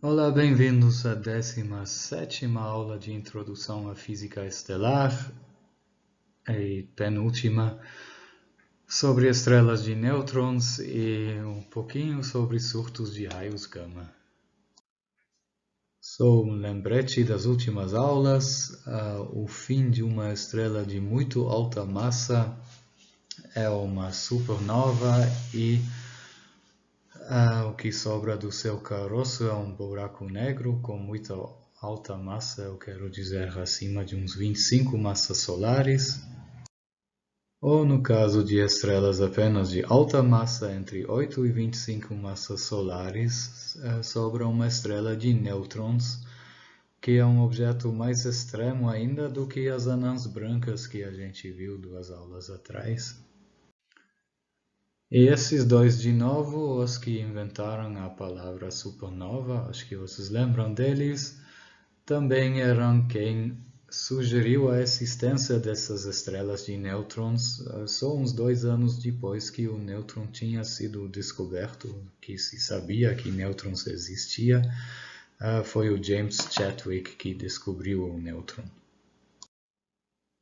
Olá, bem-vindos à 17ª aula de Introdução à Física Estelar e penúltima sobre estrelas de nêutrons e um pouquinho sobre surtos de raios gama. Só um lembrete das últimas aulas, o fim de uma estrela de muito alta massa é uma supernova e o que sobra do seu caroço é um buraco negro com muita alta massa, eu quero dizer acima de uns 25 massas solares. Ou no caso de estrelas apenas de alta massa, entre 8 e 25 massas solares, sobra uma estrela de nêutrons, que é um objeto mais extremo ainda do que as anãs brancas que a gente viu 2 aulas atrás. E esses dois, de novo, os que inventaram a palavra supernova, acho que vocês lembram deles, também eram quem sugeriu a existência dessas estrelas de nêutrons só uns 2 anos depois que o nêutron tinha sido descoberto, que se sabia que nêutrons existia. Foi o James Chadwick que descobriu o nêutron.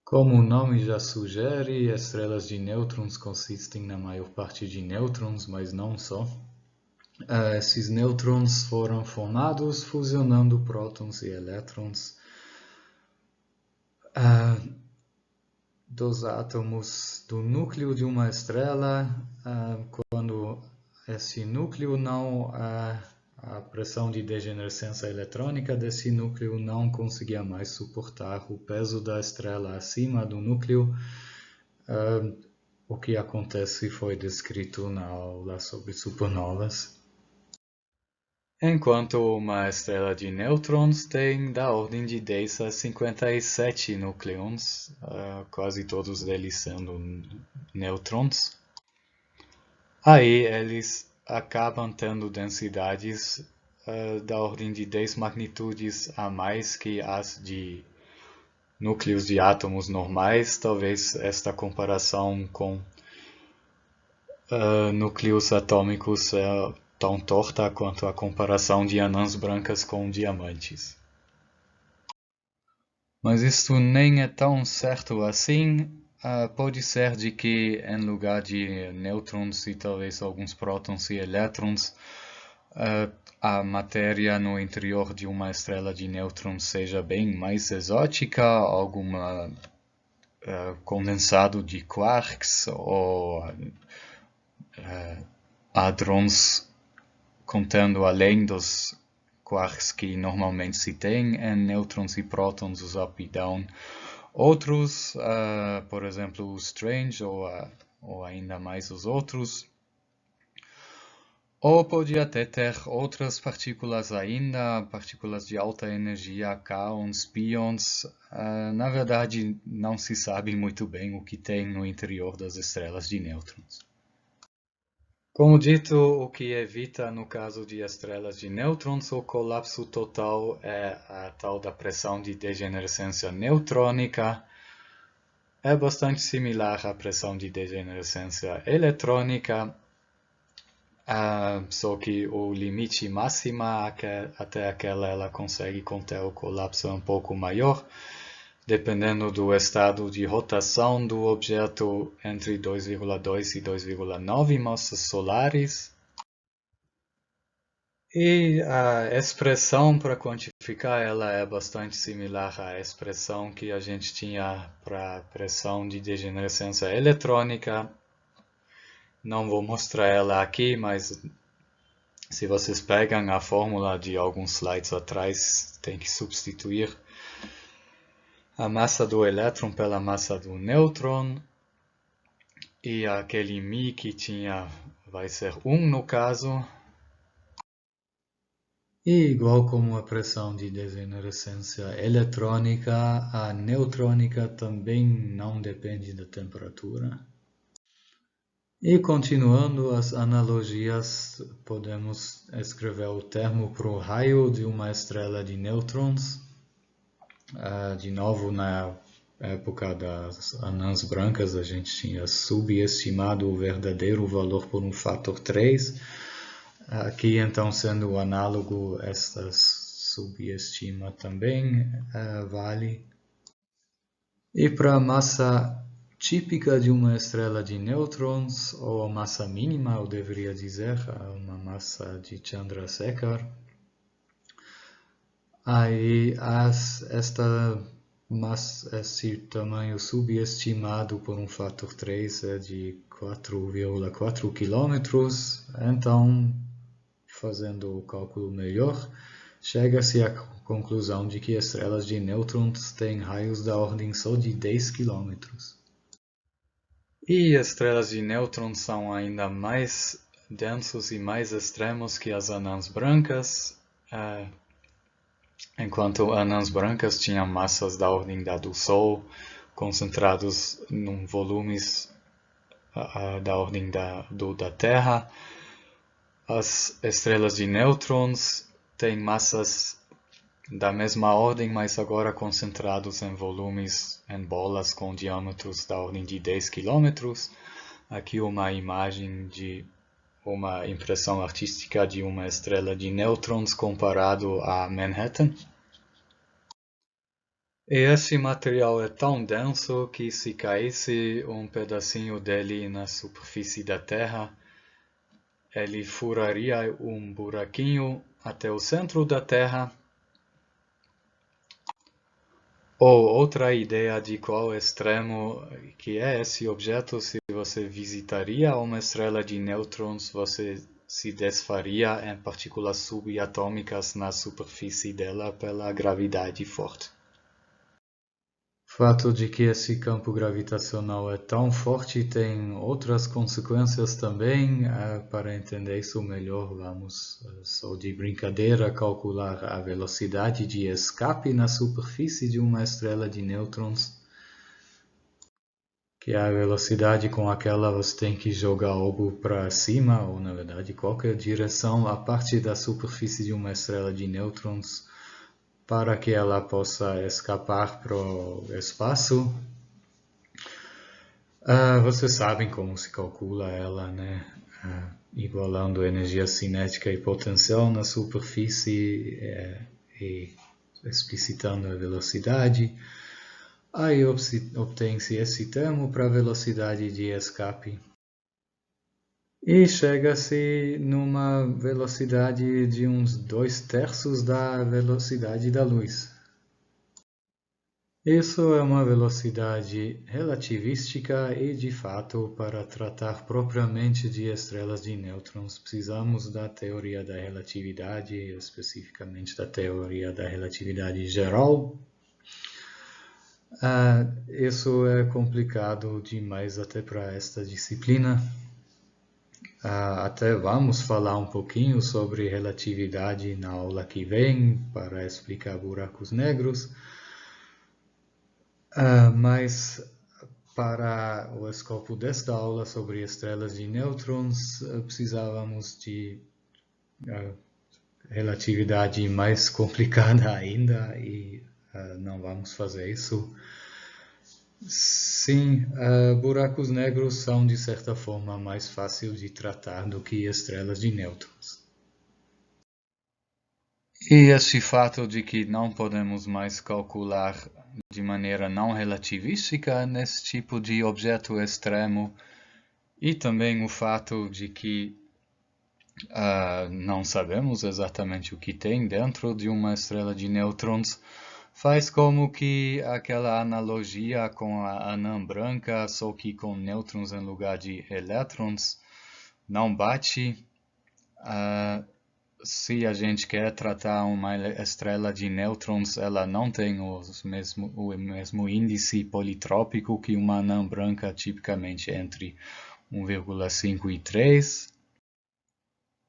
Como o nome já sugere, estrelas de nêutrons consistem na maior parte de nêutrons, mas não só. Esses nêutrons foram formados fusionando prótons e elétrons dos átomos do núcleo de uma estrela. Quando esse núcleo não... a pressão de degenerescência eletrônica desse núcleo não conseguia mais suportar o peso da estrela acima do núcleo. O que acontece foi descrito na aula sobre supernovas. Enquanto uma estrela de nêutrons tem da ordem de 10 a 57 núcleons, quase todos eles sendo nêutrons. Aí eles acabam tendo densidades da ordem de 10 magnitudes a mais que as de núcleos de átomos normais. Talvez esta comparação com núcleos atômicos é tão torta quanto a comparação de anãs brancas com diamantes. Mas isto nem é tão certo assim. Pode ser de que, em lugar de nêutrons e talvez alguns prótons e elétrons, a matéria no interior de uma estrela de nêutrons seja bem mais exótica, algum condensado de quarks ou hadrons contando além dos quarks que normalmente se tem em nêutrons e prótons, os up e down. Outros, por exemplo, o strange ou ainda mais os outros. Ou pode até ter outras partículas ainda, partículas de alta energia, kaons, pions. Na verdade, não se sabe muito bem o que tem no interior das estrelas de nêutrons. Como dito, o que evita no caso de estrelas de nêutrons o colapso total é a tal da pressão de degenerescência neutrônica. É bastante similar à pressão de degenerescência eletrônica, só que o limite máximo até aquela ela consegue conter o colapso um pouco maior, dependendo do estado de rotação do objeto entre 2,2 e 2,9 massas solares. E a expressão para quantificar ela é bastante similar à expressão que a gente tinha para pressão de degenerescência eletrônica. Não vou mostrar ela aqui, mas se vocês pegam a fórmula de alguns slides atrás, tem que substituir a massa do elétron pela massa do nêutron, e aquele μ que tinha vai ser 1 no caso. E igual como a pressão de degenerescência eletrônica, a neutrônica também não depende da temperatura. E continuando as analogias, podemos escrever o termo para o raio de uma estrela de nêutrons. De novo, na época das anãs brancas, a gente tinha subestimado o verdadeiro valor por um fator 3. Aqui então sendo o análogo, esta subestima também vale. E para a massa típica de uma estrela de nêutrons, ou a massa mínima, eu deveria dizer, uma massa de Chandrasekhar, aí esse tamanho subestimado por um fator 3 é de 4,4 km. Então, fazendo o cálculo melhor, chega-se à conclusão de que estrelas de nêutrons têm raios da ordem só de 10 km. E estrelas de nêutrons são ainda mais densos e mais extremos que as anãs brancas, enquanto anãs brancas tinham massas da ordem da do Sol, concentrados em volumes da ordem da Terra. As estrelas de nêutrons têm massas da mesma ordem, mas agora concentrados em volumes, em bolas com diâmetros da ordem de 10 km. Aqui uma imagem de uma impressão artística de uma estrela de nêutrons comparado a Manhattan. E esse material é tão denso que se caísse um pedacinho dele na superfície da Terra, ele furaria um buraquinho até o centro da Terra. Ou outra ideia de qual extremo que é esse objeto, se você visitaria uma estrela de nêutrons, você se desfaria em partículas subatômicas na superfície dela pela gravidade forte. O fato de que esse campo gravitacional é tão forte tem outras consequências também. Para entender isso melhor, vamos só de brincadeira calcular a velocidade de escape na superfície de uma estrela de nêutrons, que é a velocidade com aquela você tem que jogar algo para cima, ou na verdade qualquer direção, a partir da superfície de uma estrela de nêutrons, para que ela possa escapar para o espaço. Vocês sabem como se calcula ela, né? Igualando energia cinética e potencial na superfície e explicitando a velocidade. Aí obtém-se esse termo para a velocidade de escape. E chega-se numa velocidade de uns 2/3 da velocidade da luz. Isso é uma velocidade relativística e, de fato, para tratar propriamente de estrelas de nêutrons, precisamos da teoria da relatividade, especificamente da teoria da relatividade geral. Isso é complicado demais até para esta disciplina. Até vamos falar um pouquinho sobre relatividade na aula que vem, para explicar buracos negros. Mas para o escopo desta aula sobre estrelas de nêutrons, precisávamos de relatividade mais complicada ainda e não vamos fazer isso. Sim, buracos negros são de certa forma mais fáceis de tratar do que estrelas de nêutrons. E esse fato de que não podemos mais calcular de maneira não relativística nesse tipo de objeto extremo, e também o fato de que não sabemos exatamente o que tem dentro de uma estrela de nêutrons, faz como que aquela analogia com a anã branca, só que com nêutrons em lugar de elétrons, não bate. Se a gente quer tratar uma estrela de nêutrons, ela não tem o mesmo índice politrópico que uma anã branca, tipicamente entre 1,5 e 3,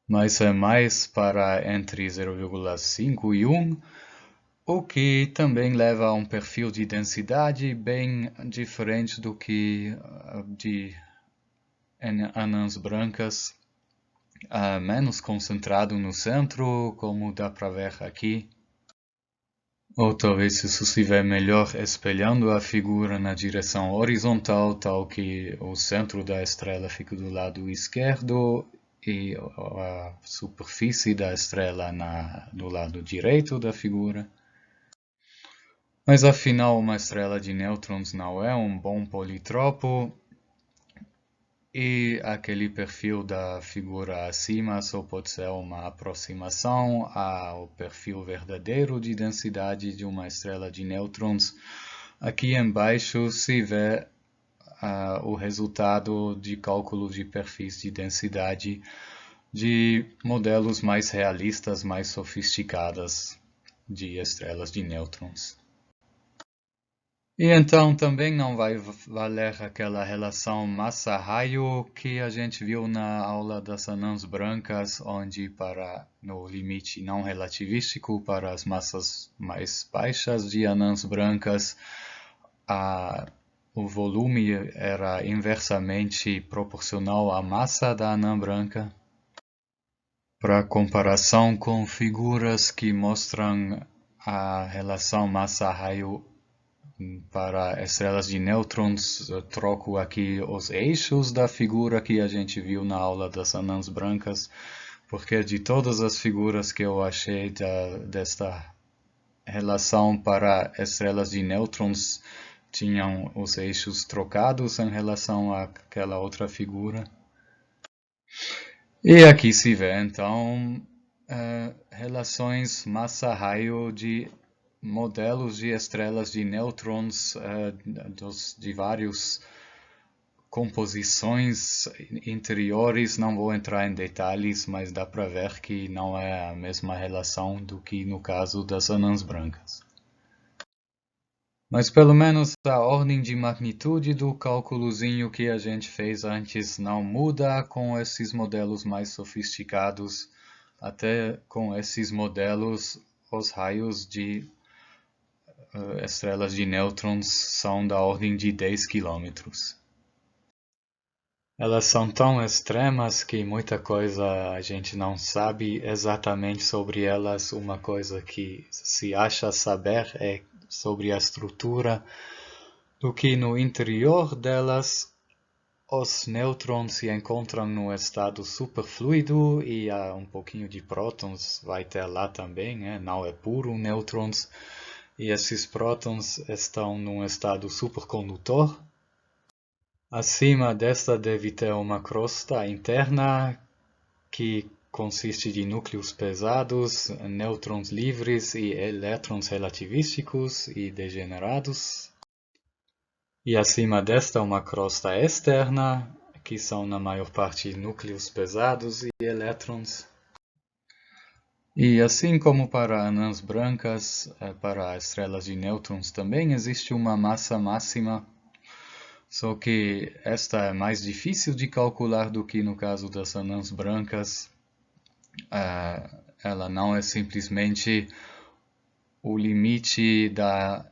mas é mais para entre 0,5 e 1, o que também leva a um perfil de densidade bem diferente do que de anãs brancas, menos concentrado no centro, como dá para ver aqui. Ou talvez se isso estiver melhor espelhando a figura na direção horizontal, tal que o centro da estrela fica do lado esquerdo e a superfície da estrela no lado direito da figura. Mas afinal, uma estrela de nêutrons não é um bom politropo, e aquele perfil da figura acima só pode ser uma aproximação ao perfil verdadeiro de densidade de uma estrela de nêutrons. Aqui embaixo se vê o resultado de cálculo de perfis de densidade de modelos mais realistas, mais sofisticados de estrelas de nêutrons. E então também não vai valer aquela relação massa-raio que a gente viu na aula das anãs brancas, onde no limite não relativístico para as massas mais baixas de anãs brancas, o volume era inversamente proporcional à massa da anã branca. Para comparação com figuras que mostram a relação massa-raio para estrelas de nêutrons, troco aqui os eixos da figura que a gente viu na aula das anãs brancas, porque de todas as figuras que eu achei desta relação para estrelas de nêutrons, tinham os eixos trocados em relação àquela outra figura. E aqui se vê, então, relações massa-raio de modelos de estrelas de nêutrons de várias composições interiores. Não vou entrar em detalhes, mas dá para ver que não é a mesma relação do que no caso das anãs brancas. Mas pelo menos a ordem de magnitude do cálculozinho que a gente fez antes não muda com esses modelos mais sofisticados. Até com esses modelos, os raios de estrelas de nêutrons são da ordem de 10 km. Elas são tão extremas que muita coisa a gente não sabe exatamente sobre elas. Uma coisa que se acha saber é sobre a estrutura, do que no interior delas os nêutrons se encontram no estado superfluido e há um pouquinho de prótons, vai ter lá também, né? Não é puro nêutrons, e esses prótons estão num estado supercondutor. Acima desta deve ter uma crosta interna que consiste de núcleos pesados, nêutrons livres e elétrons relativísticos e degenerados. E acima desta uma crosta externa, que são na maior parte núcleos pesados e elétrons. E assim como para anãs brancas, para estrelas de nêutrons também existe uma massa máxima, só que esta é mais difícil de calcular do que no caso das anãs brancas. Ela não é simplesmente o limite da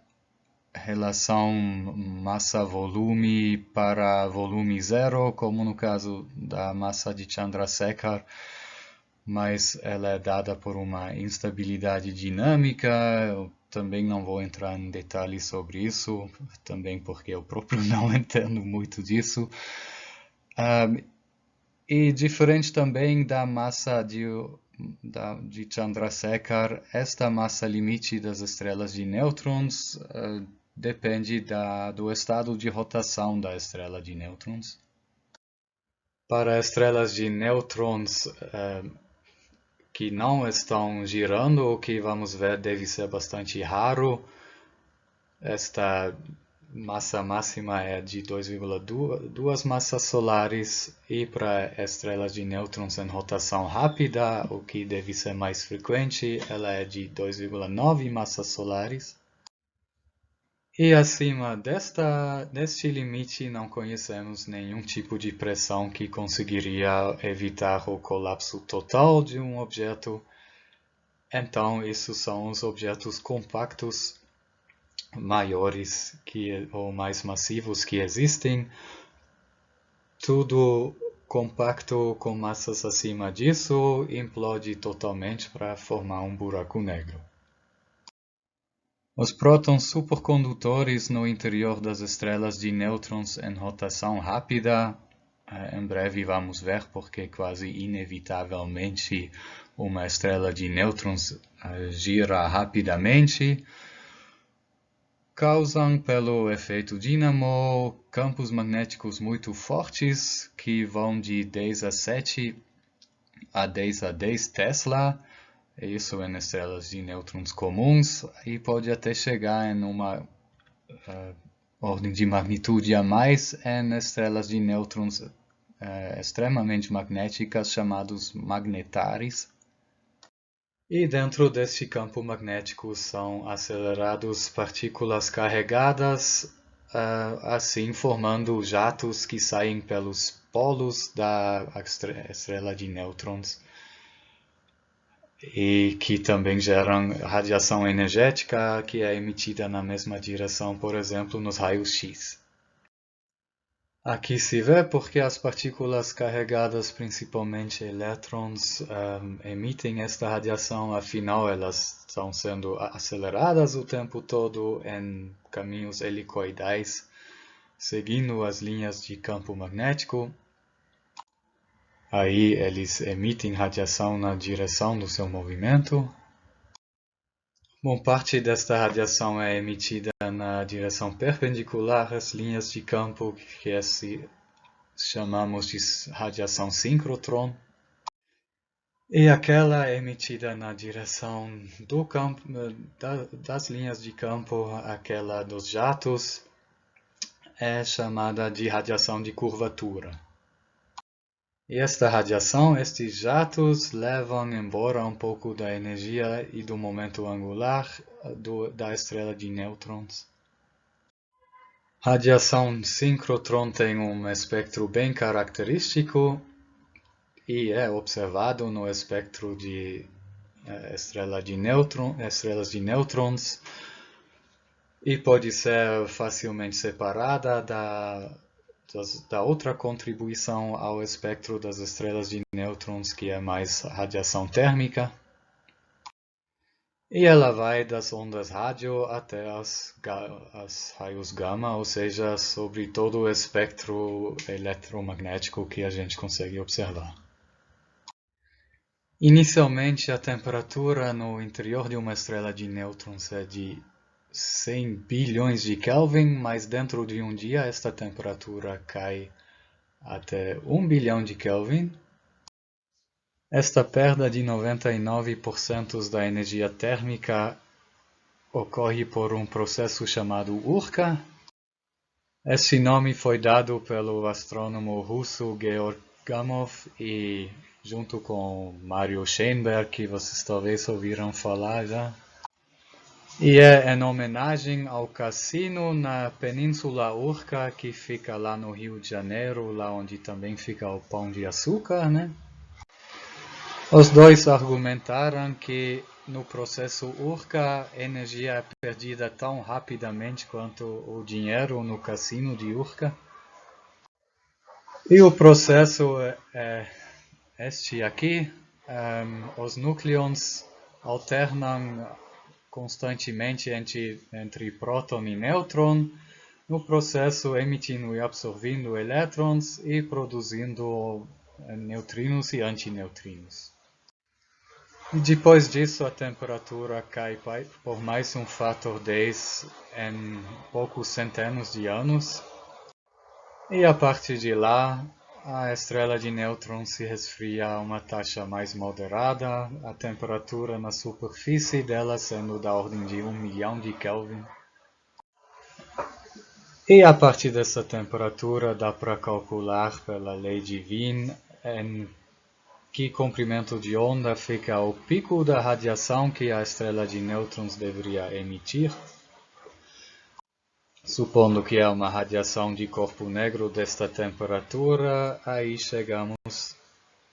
relação massa-volume para volume zero, como no caso da massa de Chandrasekhar, mas ela é dada por uma instabilidade dinâmica. Eu também não vou entrar em detalhes sobre isso, também porque eu próprio não entendo muito disso. E diferente também da massa de Chandrasekhar, esta massa limite das estrelas de nêutrons depende do estado de rotação da estrela de nêutrons. Para estrelas de nêutrons que não estão girando, o que vamos ver deve ser bastante raro. Esta massa máxima é de 2,2 massas solares, e para estrelas de nêutrons em rotação rápida, o que deve ser mais frequente, ela é de 2,9 massas solares. E acima deste limite não conhecemos nenhum tipo de pressão que conseguiria evitar o colapso total de um objeto. Então, esses são os objetos compactos maiores ou mais massivos que existem. Tudo compacto com massas acima disso implode totalmente para formar um buraco negro. Os prótons supercondutores no interior das estrelas de nêutrons em rotação rápida Em breve vamos ver porque quase inevitavelmente uma estrela de nêutrons gira rapidamente, causam pelo efeito dínamo campos magnéticos muito fortes que vão de 10 a 7 a 10 a 10 Tesla, isso em estrelas de nêutrons comuns, e pode até chegar em uma ordem de magnitude a mais em estrelas de nêutrons extremamente magnéticas, chamados magnetares. E dentro deste campo magnético são acelerados partículas carregadas, assim formando jatos que saem pelos polos da estrela de nêutrons e que também geram radiação energética que é emitida na mesma direção, por exemplo, nos raios X. Aqui se vê porque as partículas carregadas, principalmente elétrons, emitem esta radiação, afinal elas estão sendo aceleradas o tempo todo em caminhos helicoidais, seguindo as linhas de campo magnético. Aí eles emitem radiação na direção do seu movimento. Bom, parte desta radiação é emitida na direção perpendicular às linhas de campo, que chamamos de radiação síncrotron. E aquela é emitida na direção do campo, das linhas de campo, aquela dos jatos, é chamada de radiação de curvatura. E esta radiação, estes jatos, levam embora um pouco da energia e do momento angular da estrela de nêutrons. Radiação síncrotron tem um espectro bem característico e é observado no espectro de estrelas de nêutrons e pode ser facilmente separada da outra contribuição ao espectro das estrelas de nêutrons, que é mais radiação térmica. E ela vai das ondas rádio até as raios gama, ou seja, sobre todo o espectro eletromagnético que a gente consegue observar. Inicialmente, a temperatura no interior de uma estrela de nêutrons é de 100 bilhões de Kelvin, mas dentro de um dia esta temperatura cai até 1 bilhão de Kelvin. Esta perda de 99% da energia térmica ocorre por um processo chamado Urka. Este nome foi dado pelo astrônomo russo Georg Gamow e junto com Mario Scheinberg, que vocês talvez ouviram falar já. E é em homenagem ao cassino na Península Urca, que fica lá no Rio de Janeiro, lá onde também fica o Pão de Açúcar, né? Os dois argumentaram que no processo Urca a energia é perdida tão rapidamente quanto o dinheiro no cassino de Urca. E o processo é este aqui. Os núcleons alternam constantemente entre próton e nêutron, no processo emitindo e absorvendo elétrons e produzindo neutrinos e antineutrinos. E depois disso a temperatura cai por mais um fator 10 em poucos centenas de anos. E a partir de lá, a estrela de nêutrons se resfria a uma taxa mais moderada, a temperatura na superfície dela sendo da ordem de 1 milhão de Kelvin. E a partir dessa temperatura dá para calcular pela lei de Wien em que comprimento de onda fica o pico da radiação que a estrela de nêutrons deveria emitir. Supondo que é uma radiação de corpo negro desta temperatura, aí chegamos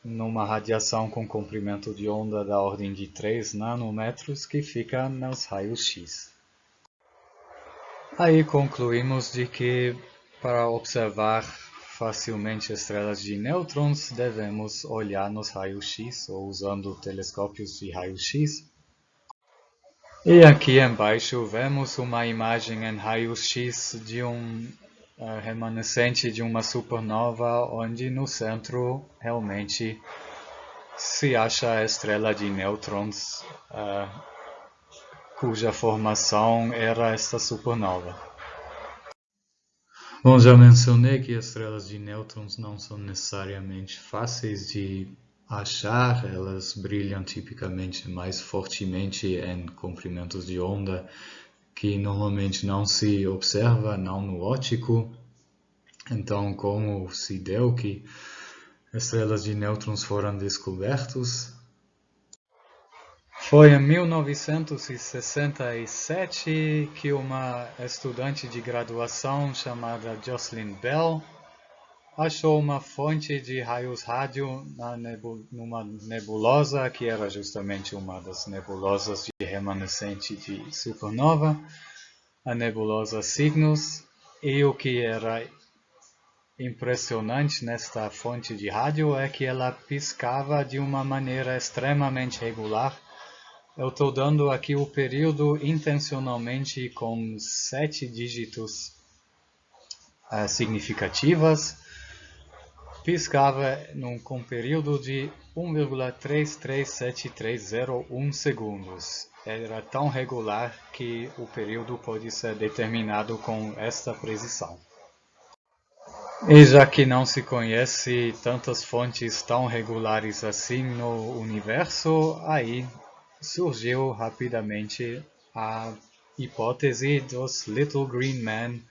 numa radiação com comprimento de onda da ordem de 3 nanômetros que fica nos raios X. Aí concluímos de que para observar facilmente estrelas de nêutrons devemos olhar nos raios X ou usando telescópios de raios X. E aqui embaixo vemos uma imagem em raio-x de um remanescente de uma supernova, onde no centro realmente se acha a estrela de nêutrons, cuja formação era esta supernova. Bom, já mencionei que estrelas de nêutrons não são necessariamente fáceis de achar, elas brilham tipicamente mais fortemente em comprimentos de onda que normalmente não se observa, não no óptico. Então, como se deu que estrelas de nêutrons foram descobertos? Foi em 1967 que uma estudante de graduação chamada Jocelyn Bell achou uma fonte de raios rádio numa nebulosa, que era justamente uma das nebulosas de remanescente de supernova, a nebulosa Cygnus, e o que era impressionante nesta fonte de rádio é que ela piscava de uma maneira extremamente regular. Eu estou dando aqui o período intencionalmente com 7 dígitos significativas. Piscava com um período de 1,337301 segundos. Era tão regular que o período pode ser determinado com esta precisão. E já que não se conhece tantas fontes tão regulares assim no universo, aí surgiu rapidamente a hipótese dos Little Green Men,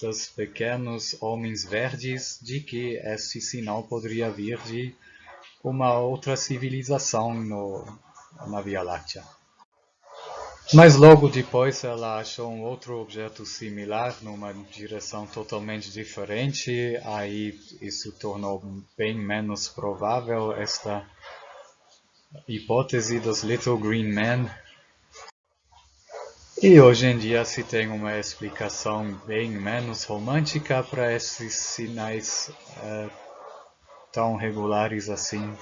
dos pequenos homens verdes, de que este sinal poderia vir de uma outra civilização na Via Láctea. Mas logo depois ela achou um outro objeto similar numa direção totalmente diferente, aí isso tornou bem menos provável esta hipótese dos Little Green Men. E hoje em dia se tem uma explicação bem menos romântica para esses sinais tão regulares assim.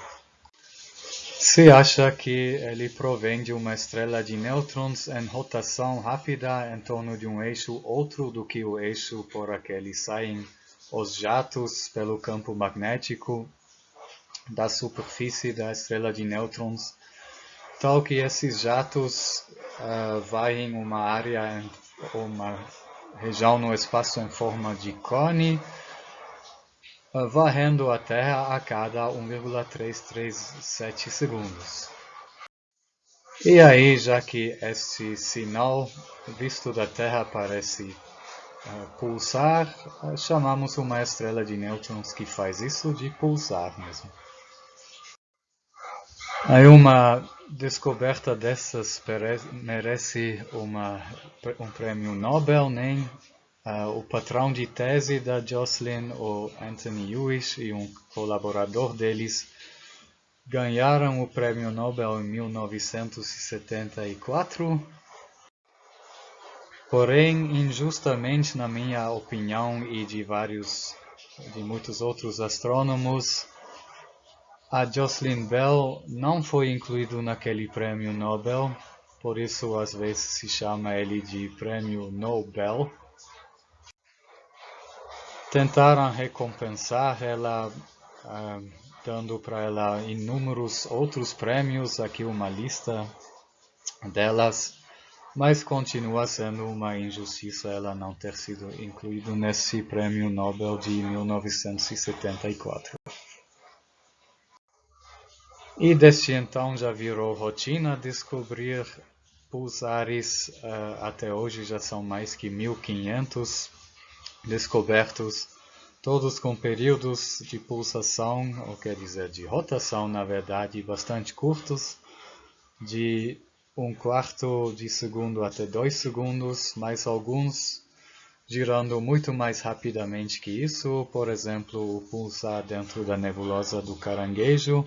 Se acha que ele provém de uma estrela de nêutrons em rotação rápida em torno de um eixo outro do que o eixo por aquele saem os jatos pelo campo magnético da superfície da estrela de nêutrons, tal que esses jatos varrem uma área, uma região no espaço em forma de cone, varrendo a Terra a cada 1,337 segundos. E aí, já que este sinal visto da Terra parece pulsar, chamamos uma estrela de nêutrons que faz isso de pulsar mesmo. Aí uma descoberta dessas merece um prêmio Nobel, né? O patrão de tese da Jocelyn, o Anthony Hewish, e um colaborador deles ganharam o prêmio Nobel em 1974. Porém, injustamente, na minha opinião e de muitos outros astrônomos, a Jocelyn Bell não foi incluído naquele prêmio Nobel, por isso às vezes se chama ele de prêmio Nobel. Tentaram recompensar ela, dando para ela inúmeros outros prêmios, aqui uma lista delas, mas continua sendo uma injustiça ela não ter sido incluída nesse prêmio Nobel de 1974. E desde então já virou rotina descobrir pulsares, até hoje já são mais que 1500 descobertos, todos com períodos de pulsação, ou quer dizer de rotação na verdade, bastante curtos, de 1/4 de segundo até 2 segundos, mas alguns girando muito mais rapidamente que isso, por exemplo, o pulsar dentro da nebulosa do Caranguejo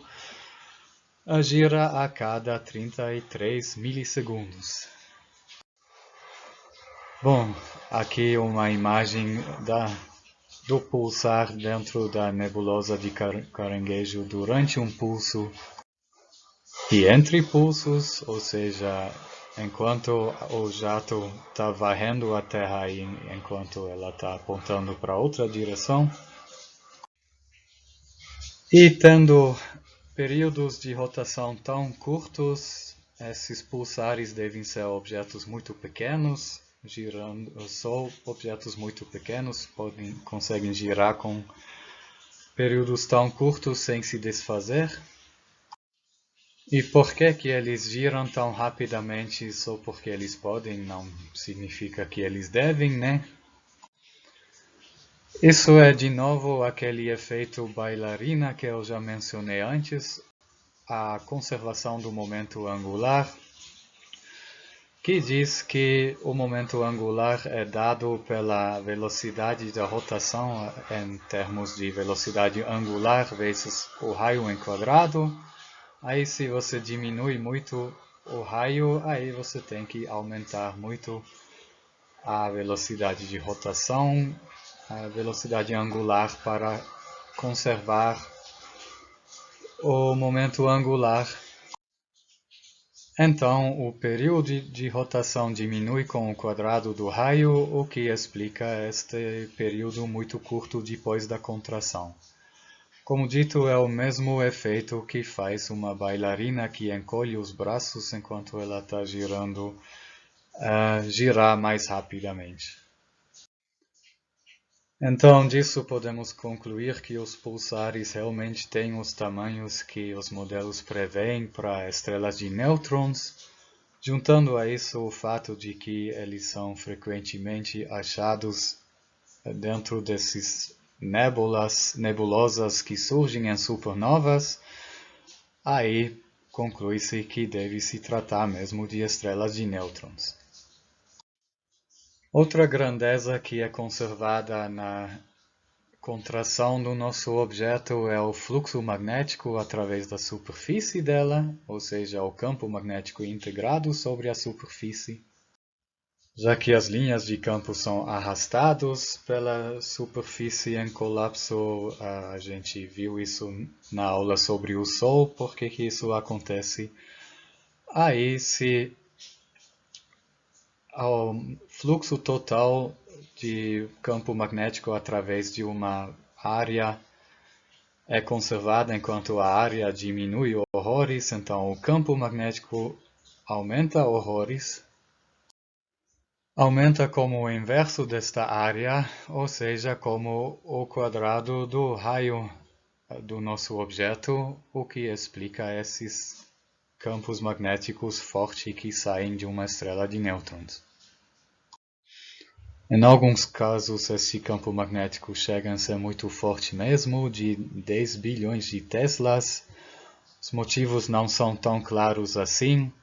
gira a cada 33 milissegundos. Bom, aqui uma imagem do pulsar dentro da nebulosa de Caranguejo durante um pulso e entre pulsos, ou seja, enquanto o jato está varrendo a Terra e enquanto ela está apontando para outra direção. E tendo períodos de rotação tão curtos, esses pulsares devem ser objetos muito pequenos, girando, só objetos muito pequenos conseguem girar com períodos tão curtos sem se desfazer. E por que eles giram tão rapidamente só porque eles podem? Não significa que eles devem, né? Isso é de novo aquele efeito bailarina que eu já mencionei antes, a conservação do momento angular, que diz que o momento angular é dado pela velocidade da rotação em termos de velocidade angular vezes o raio em quadrado. Aí se você diminui muito o raio, aí você tem que aumentar muito a velocidade de rotação, a velocidade angular para conservar o momento angular. Então, o período de rotação diminui com o quadrado do raio, o que explica este período muito curto depois da contração. Como dito, é o mesmo efeito que faz uma bailarina que encolhe os braços enquanto ela está girando, girar mais rapidamente. Então, disso podemos concluir que os pulsares realmente têm os tamanhos que os modelos preveem para estrelas de nêutrons, juntando a isso o fato de que eles são frequentemente achados dentro desses nebulosas que surgem em supernovas, aí conclui-se que deve se tratar mesmo de estrelas de nêutrons. Outra grandeza que é conservada na contração do nosso objeto é o fluxo magnético através da superfície dela, ou seja, o campo magnético integrado sobre a superfície. Já que as linhas de campo são arrastadas pela superfície em colapso, a gente viu isso na aula sobre o Sol, por que isso acontece? Aí, se o fluxo total de campo magnético através de uma área é conservada enquanto a área diminui horrores, então o campo magnético aumenta horrores. Aumenta como o inverso desta área, ou seja, como o quadrado do raio do nosso objeto, o que explica esses campos magnéticos fortes que saem de uma estrela de nêutrons. Em alguns casos, esse campo magnético chega a ser muito forte mesmo, de 10 bilhões de teslas. Os motivos não são tão claros assim,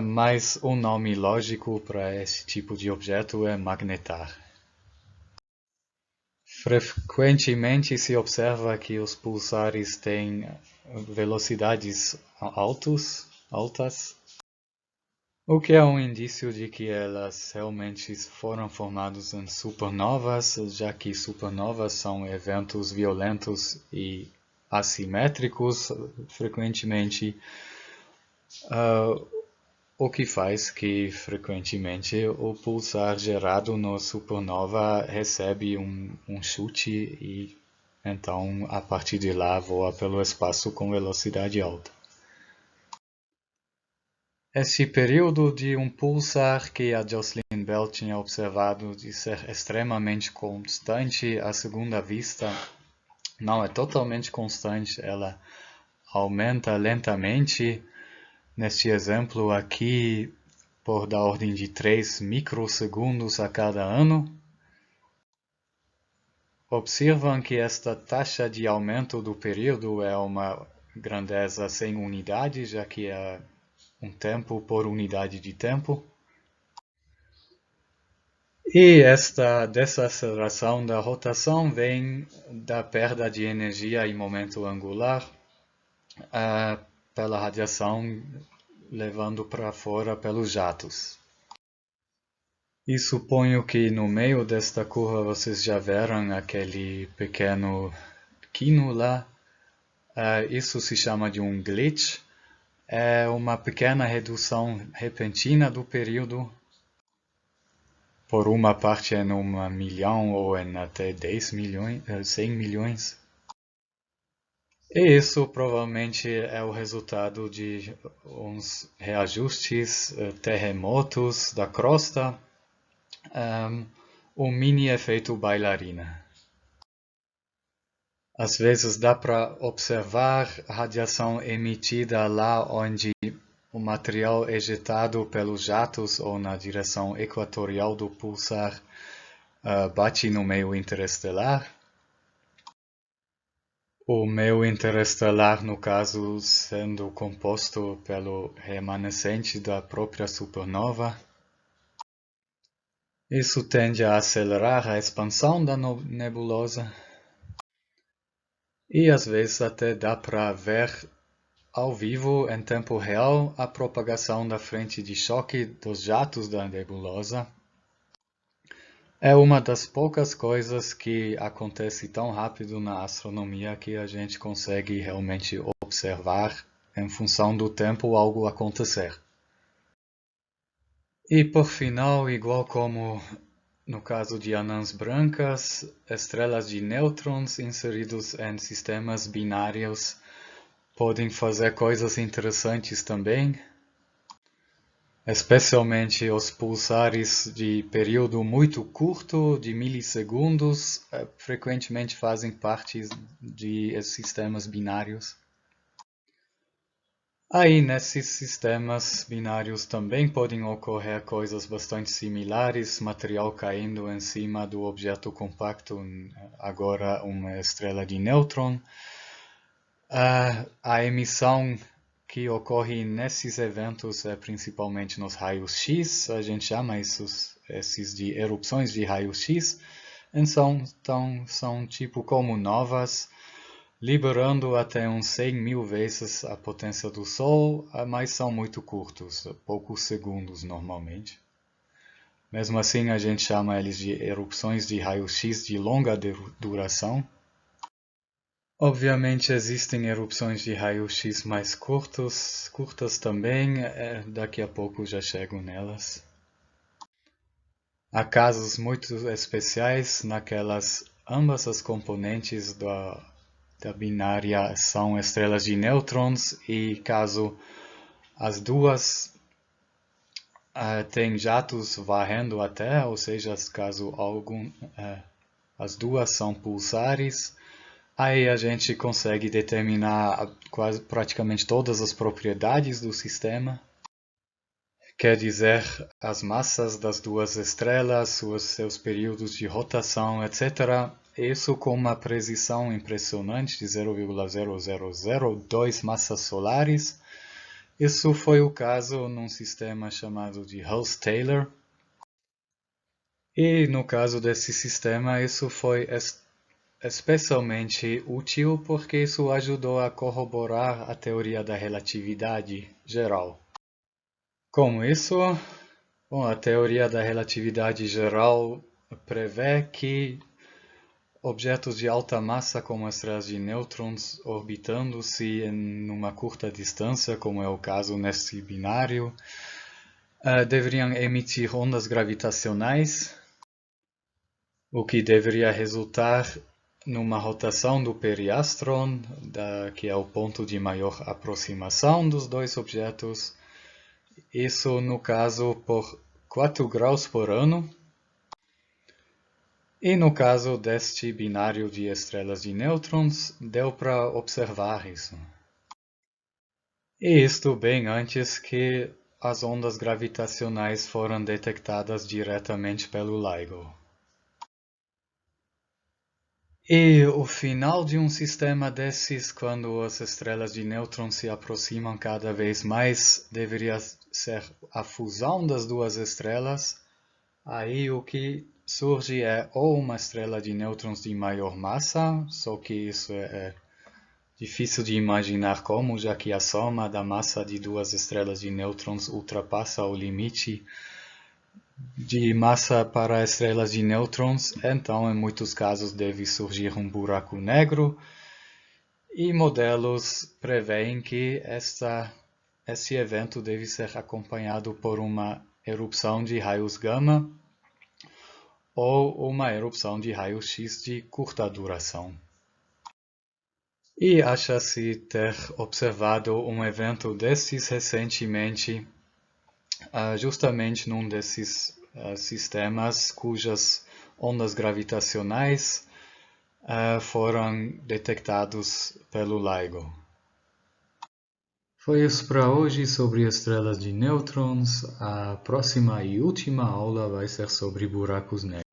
mas o nome lógico para esse tipo de objeto é magnetar. Frequentemente se observa que os pulsares têm velocidades altas, o que é um indício de que elas realmente foram formadas em supernovas, já que supernovas são eventos violentos e assimétricos frequentemente, o que faz que frequentemente o pulsar gerado na supernova recebe um chute e então a partir de lá voa pelo espaço com velocidade alta. Este período de um pulsar que a Jocelyn Bell tinha observado de ser extremamente constante à segunda vista, não é totalmente constante, ela aumenta lentamente. Neste exemplo aqui, por da ordem de 3 microsegundos a cada ano. Observam que esta taxa de aumento do período é uma grandeza sem unidade, já que é um tempo por unidade de tempo. E esta desaceleração da rotação vem da perda de energia e momento angular pela radiação levando para fora pelos jatos. E suponho que no meio desta curva vocês já viram aquele pequeno quino lá. Isso se chama de um glitch. é uma pequena redução repentina do período, por uma parte em 1 milhão ou em até 10 milhões, 100 milhões. E isso provavelmente é o resultado de uns reajustes, terremotos da crosta, um mini efeito bailarina. Às vezes dá para observar a radiação emitida lá onde o material ejetado pelos jatos ou na direção equatorial do pulsar bate no meio interestelar. O meio interestelar, no caso, sendo composto pelo remanescente da própria supernova. Isso tende a acelerar a expansão da nebulosa. E às vezes até dá para ver ao vivo, em tempo real, a propagação da frente de choque dos jatos da nebulosa. É uma das poucas coisas que acontece tão rápido na astronomia que a gente consegue realmente observar em função do tempo algo acontecer. E por final, igual como no caso de anãs brancas, estrelas de nêutrons inseridos em sistemas binários podem fazer coisas interessantes também. Especialmente os pulsares de período muito curto, de milissegundos, frequentemente fazem parte de sistemas binários. Aí, nesses sistemas binários também podem ocorrer coisas bastante similares, material caindo em cima do objeto compacto, agora uma estrela de nêutron. A emissão que ocorre nesses eventos é principalmente nos raios-x, a gente chama esses de erupções de raios-x, então são tipo como novas, liberando até uns 100 mil vezes a potência do Sol, mas são muito curtos, poucos segundos normalmente. Mesmo assim, a gente chama eles de erupções de raio-x de longa duração. Obviamente existem erupções de raio-x mais curtas também, daqui a pouco já chego nelas. Há casos muito especiais naquelas ambas as componentes da binária são estrelas de nêutrons e caso as duas têm jatos varrendo a Terra, ou seja, caso as duas são pulsares, aí a gente consegue determinar praticamente todas as propriedades do sistema. Quer dizer, as massas das duas estrelas, seus períodos de rotação, etc. Isso com uma precisão impressionante de 0,0002 massas solares. Isso foi o caso num sistema chamado de Hulse-Taylor. E no caso desse sistema, isso foi especialmente útil porque isso ajudou a corroborar a teoria da relatividade geral. Como isso? Bom, a teoria da relatividade geral prevê que objetos de alta massa, como estrelas de nêutrons orbitando-se em uma curta distância, como é o caso nesse binário, deveriam emitir ondas gravitacionais, o que deveria resultar numa rotação do periastron, que é o ponto de maior aproximação dos dois objetos, isso no caso por 4 graus por ano, e no caso deste binário de estrelas de nêutrons, deu para observar isso. E isto bem antes que as ondas gravitacionais foram detectadas diretamente pelo LIGO. E o final de um sistema desses, quando as estrelas de nêutrons se aproximam cada vez mais, deveria ser a fusão das duas estrelas. Aí o que surge é ou uma estrela de nêutrons de maior massa, só que isso é difícil de imaginar como, já que a soma da massa de duas estrelas de nêutrons ultrapassa o limite de massa para estrelas de nêutrons, então em muitos casos deve surgir um buraco negro, e modelos preveem que esta Este evento deve ser acompanhado por uma erupção de raios gama ou uma erupção de raios-x de curta duração. E acha-se ter observado um evento destes recentemente, justamente num desses sistemas cujas ondas gravitacionais foram detectados pelo LIGO. Foi isso para hoje sobre estrelas de nêutrons. A próxima e última aula vai ser sobre buracos negros.